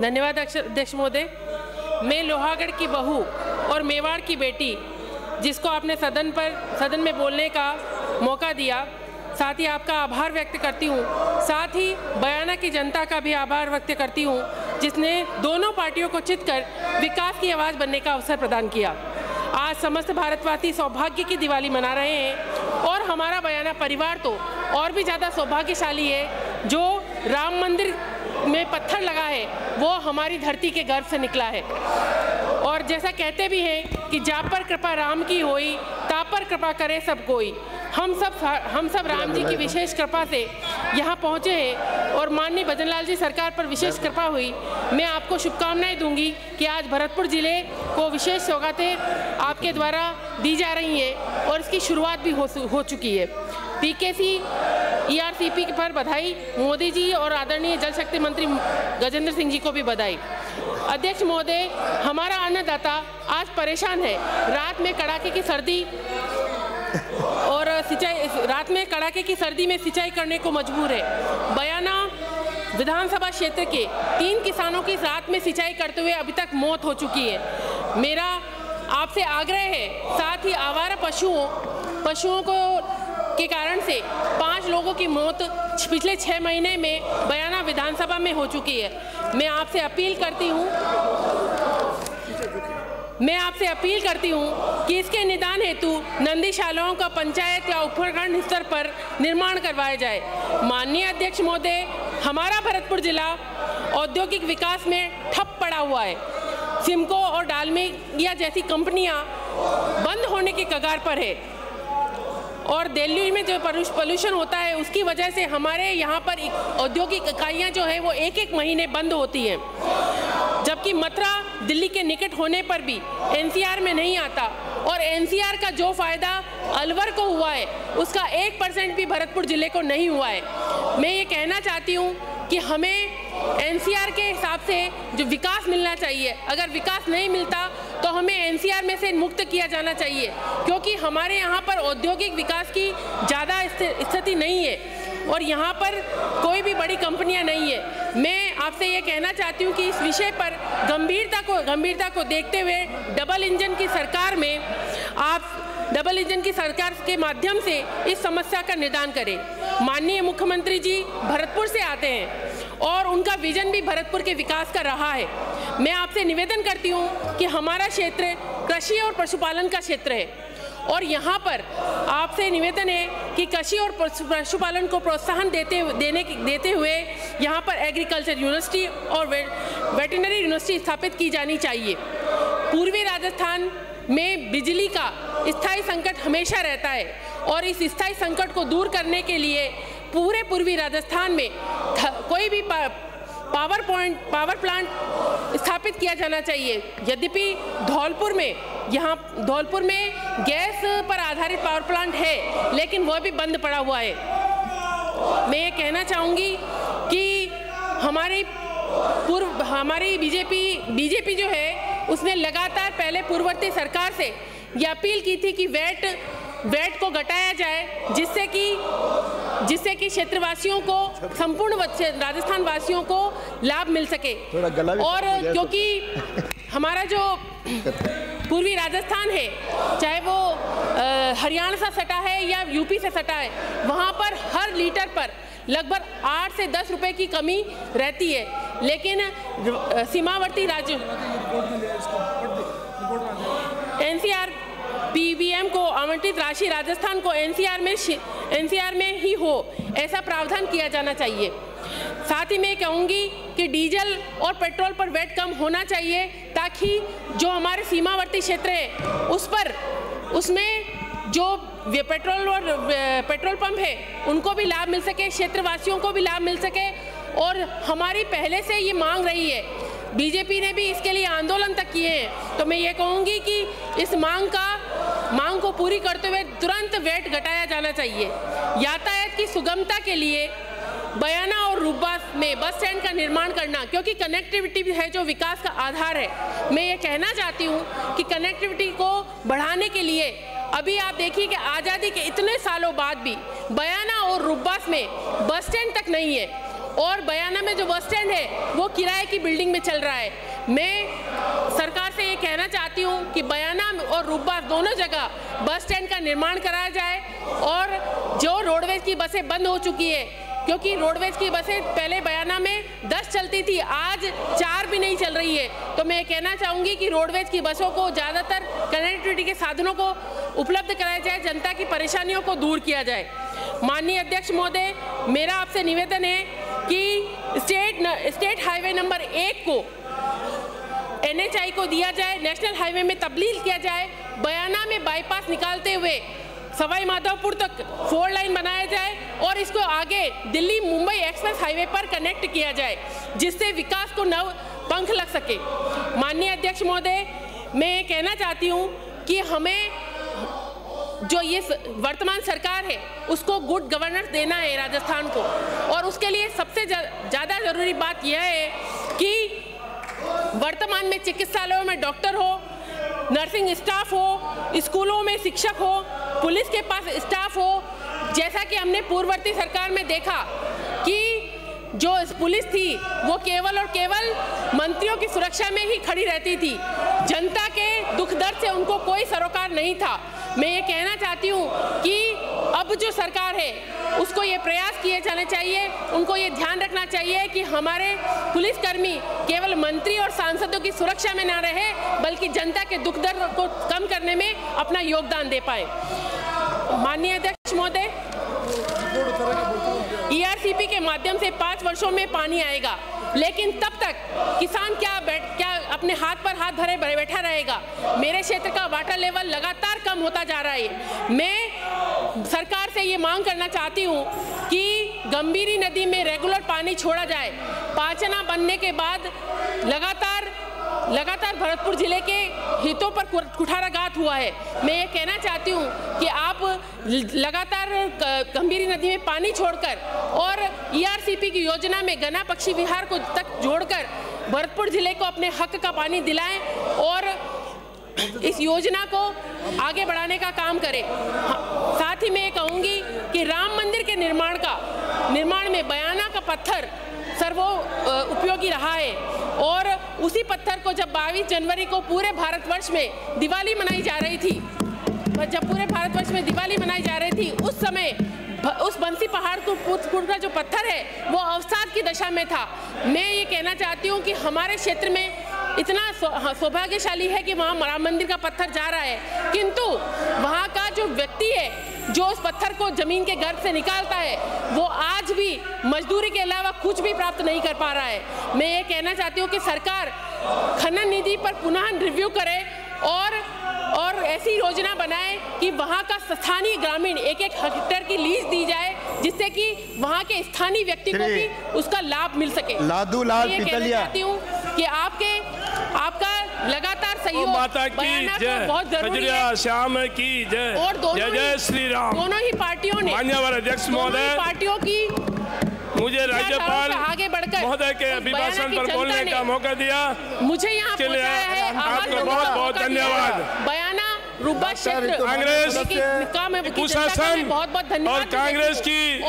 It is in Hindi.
धन्यवाद अध्यक्ष महोदय। मैं लोहागढ़ की बहू और मेवाड़ की बेटी, जिसको आपने सदन में बोलने का मौका दिया, साथ ही आपका आभार व्यक्त करती हूँ। साथ ही बयाना की जनता का भी आभार व्यक्त करती हूँ, जिसने दोनों पार्टियों को चित कर विकास की आवाज़ बनने का अवसर प्रदान किया। आज समस्त भारतवासी सौभाग्य की दिवाली मना रहे हैं और हमारा बयाना परिवार तो और भी ज़्यादा सौभाग्यशाली है। जो राम मंदिर में पत्थर लगा है वो हमारी धरती के गर्भ से निकला है। और जैसा कहते भी हैं कि जा पर कृपा राम की होई, ता पर कृपा करे सब कोई। हम सब राम जी की विशेष कृपा से यहाँ पहुँचे हैं और माननीय भजनलाल जी सरकार पर विशेष कृपा हुई। मैं आपको शुभकामनाएं दूंगी कि आज भरतपुर जिले को विशेष सौगातें आपके द्वारा दी जा रही हैं और इसकी शुरुआत भी हो चुकी है। पीकेसी ERCP पर बधाई। मोदी जी और आदरणीय जल शक्ति मंत्री गजेंद्र सिंह जी को भी बधाई। अध्यक्ष महोदय, हमारा अन्नदाता आज परेशान है। रात में कड़ाके की सर्दी में सिंचाई करने को मजबूर है। बयाना विधानसभा क्षेत्र के 3 किसानों की रात में सिंचाई करते हुए अभी तक मौत हो चुकी है। मेरा आपसे आग्रह है, साथ ही आवारा पशुओं के कारण से 5 लोगों की मौत पिछले 6 महीने में बयाना विधानसभा में हो चुकी है। मैं आपसे अपील करती हूँ कि इसके निदान हेतु नंदीशालाओं का पंचायत या उपखंड स्तर पर निर्माण करवाया जाए। माननीय अध्यक्ष महोदय, हमारा भरतपुर जिला औद्योगिक विकास में ठप पड़ा हुआ है। सिमको और डालमिया जैसी कंपनियां बंद होने की कगार पर है और दिल्ली में जो पोल्यूशन होता है उसकी वजह से हमारे यहाँ पर औद्योगिक इकाइयाँ जो है वो 1-1 महीने बंद होती हैं, जबकि मथुरा दिल्ली के निकट होने पर भी NCR में नहीं आता और NCR का जो फ़ायदा अलवर को हुआ है उसका 1% भी भरतपुर जिले को नहीं हुआ है। मैं ये कहना चाहती हूँ कि हमें NCR के हिसाब से जो विकास मिलना चाहिए, अगर विकास नहीं मिलता तो हमें NCR में से मुक्त किया जाना चाहिए, क्योंकि हमारे यहाँ पर औद्योगिक विकास की ज़्यादा स्थिति नहीं है और यहाँ पर कोई भी बड़ी कंपनियाँ नहीं है। मैं आपसे ये कहना चाहती हूँ कि इस विषय पर गंभीरता को देखते हुए डबल इंजन की सरकार के माध्यम से इस समस्या का निदान करें। माननीय मुख्यमंत्री जी भरतपुर से आते हैं और उनका विजन भी भरतपुर के विकास का रहा है। मैं आपसे निवेदन करती हूँ कि हमारा क्षेत्र कृषि और पशुपालन का क्षेत्र है और यहाँ पर आपसे निवेदन है कि कृषि और पशुपालन को प्रोत्साहन देते हुए यहाँ पर एग्रीकल्चर यूनिवर्सिटी और वेटरनरी यूनिवर्सिटी स्थापित की जानी चाहिए। पूर्वी राजस्थान में बिजली का स्थायी संकट हमेशा रहता है और इस स्थायी संकट को दूर करने के लिए पूरे पूर्वी राजस्थान में कोई भी पावर प्लांट स्थापित किया जाना चाहिए। यद्यपि धौलपुर में गैस पर आधारित पावर प्लांट है, लेकिन वह भी बंद पड़ा हुआ है। मैं ये कहना चाहूँगी कि हमारी बीजेपी जो है उसने लगातार पहले पूर्ववर्ती सरकार से ये अपील की थी कि वैट को घटाया जाए, जिससे कि क्षेत्रवासियों को, संपूर्ण राजस्थान वासियों को लाभ मिल सके। और क्योंकि हमारा जो पूर्वी राजस्थान है, चाहे वो हरियाणा से सटा है या यूपी से सटा है, वहाँ पर हर लीटर पर लगभग 8 से 10 रुपए की कमी रहती है, लेकिन सीमावर्ती राज्य NCR PVM को आवंटित राशि राजस्थान को NCR में ही हो, ऐसा प्रावधान किया जाना चाहिए। साथ ही मैं कहूँगी कि डीजल और पेट्रोल पर वैट कम होना चाहिए, ताकि जो हमारे सीमावर्ती क्षेत्र है उसमें जो पेट्रोल पंप है उनको भी लाभ मिल सके, क्षेत्रवासियों को भी लाभ मिल सके। और हमारी पहले से ये मांग रही है, बीजेपी ने भी इसके लिए आंदोलन तक किए हैं, तो मैं ये कहूँगी कि इस मांग को पूरी करते हुए तुरंत वैट घटाया जाना चाहिए। यातायात की सुगमता के लिए बयाना और रूपबास में बस स्टैंड का निर्माण करना, क्योंकि कनेक्टिविटी है जो विकास का आधार है। मैं ये कहना चाहती हूँ कि कनेक्टिविटी को बढ़ाने के लिए अभी आप देखिए कि आज़ादी के इतने सालों बाद भी बयाना और रूपबास में बस स्टैंड तक नहीं है और बयाना में जो बस स्टैंड है वो किराए की बिल्डिंग में चल रहा है। मैं सरकार से ये कहना चाहती हूँ कि बयाना और रूपा दोनों जगह बस स्टैंड का निर्माण कराया जाए और जो रोडवेज की बसें बंद हो चुकी है, क्योंकि रोडवेज की बसें पहले बयाना में 10 चलती थी, आज 4 भी नहीं चल रही है। तो मैं कहना चाहूँगी कि रोडवेज की बसों को ज़्यादातर कनेक्टिविटी के साधनों को उपलब्ध कराया जाए, जनता की परेशानियों को दूर किया जाए। माननीय अध्यक्ष महोदय, मेरा आपसे निवेदन है कि स्टेट हाईवे नंबर 1 को NHAI को दिया जाए, नेशनल हाईवे में तब्दील किया जाए। बयाना में बाईपास निकालते हुए सवाई माधोपुर तक 4 लाइन बनाया जाए और इसको आगे दिल्ली मुंबई एक्सप्रेस हाईवे पर कनेक्ट किया जाए, जिससे विकास को नव पंख लग सके। माननीय अध्यक्ष महोदय, मैं कहना चाहती हूँ कि हमें जो ये वर्तमान सरकार है उसको गुड गवर्नेंस देना है राजस्थान को, और उसके लिए सबसे ज़्यादा ज़रूरी बात यह है कि वर्तमान में चिकित्सालयों में डॉक्टर हो, नर्सिंग स्टाफ हो, स्कूलों में शिक्षक हो, पुलिस के पास स्टाफ हो। जैसा कि हमने पूर्ववर्ती सरकार में देखा कि जो पुलिस थी वो केवल और केवल मंत्रियों की सुरक्षा में ही खड़ी रहती थी, जनता के दुख दर्द से उनको कोई सरोकार नहीं था। मैं ये कहना चाहती हूँ कि अब जो सरकार है उसको ये प्रयास किए जाने चाहिए, उनको ये ध्यान रखना चाहिए कि हमारे पुलिसकर्मी केवल मंत्री और सांसदों की सुरक्षा में ना रहे, बल्कि जनता के दुख दर्द को कम करने में अपना योगदान दे पाए। माननीय अध्यक्ष महोदय, ERCP के माध्यम से 5 वर्षों में पानी आएगा, लेकिन तब तक किसान क्या अपने हाथ पर हाथ धरे बैठा रहेगा? मेरे क्षेत्र का वाटर लेवल लगातार कम होता जा रहा है। मैं सरकार से ये मांग करना चाहती हूँ कि गंभीरी नदी में रेगुलर पानी छोड़ा जाए। पाचना बनने के बाद लगातार भरतपुर जिले के हितों पर कुठाराघात हुआ है। मैं ये कहना चाहती हूँ कि आप लगातार गंभीरी नदी में पानी छोड़कर और ERCP की योजना में गना पक्षी विहार को तक जोड़कर भरतपुर जिले को अपने हक का पानी दिलाएं और इस योजना को आगे बढ़ाने का काम करें। साथ ही मैं ये कहूँगी कि राम मंदिर के निर्माण में बयाना का पत्थर उपयोगी रहा है, और उसी पत्थर को जब 22 जनवरी को पूरे भारतवर्ष में दिवाली मनाई जा रही थी, उस समय उस बंसी पहाड़ का जो पत्थर है वो अवसाद की दशा में था। मैं ये कहना चाहती हूँ कि हमारे क्षेत्र में इतना सौभाग्यशाली है कि वहाँ राम मंदिर का पत्थर जा रहा है, किंतु वहाँ का जो व्यक्ति है जो उस पत्थर को जमीन के गर्भ से निकालता है वो आज भी मजदूरी के अलावा कुछ भी प्राप्त नहीं कर पा रहा है। मैं ये कहना चाहती हूँ कि सरकार खनन निधि पर पुनः रिव्यू करे और ऐसी योजना बनाए कि वहाँ का स्थानीय ग्रामीण 1-1 हेक्टेयर की लीज दी जाए, जिससे कि वहाँ के स्थानीय व्यक्ति को भी उसका लाभ मिल सके। लादूलाल पितलिया, चाहती हूँ कि आपका लगातार सहयोग बहुत जरूरी है। श्याम की जय। और जय श्री राम। दोनों ही पार्टियों ने, माननीय अध्यक्ष महोदय, पार्टियों की मुझे राज्यपाल आगे बढ़कर महोदय के अभिभाषण पर बोलने का मौका दिया, मुझे यहाँ पहुंचाया है। आपको बहुत बहुत धन्यवाद। बयाना रूपा क्षेत्र कांग्रेस प्रशासन और कांग्रेस की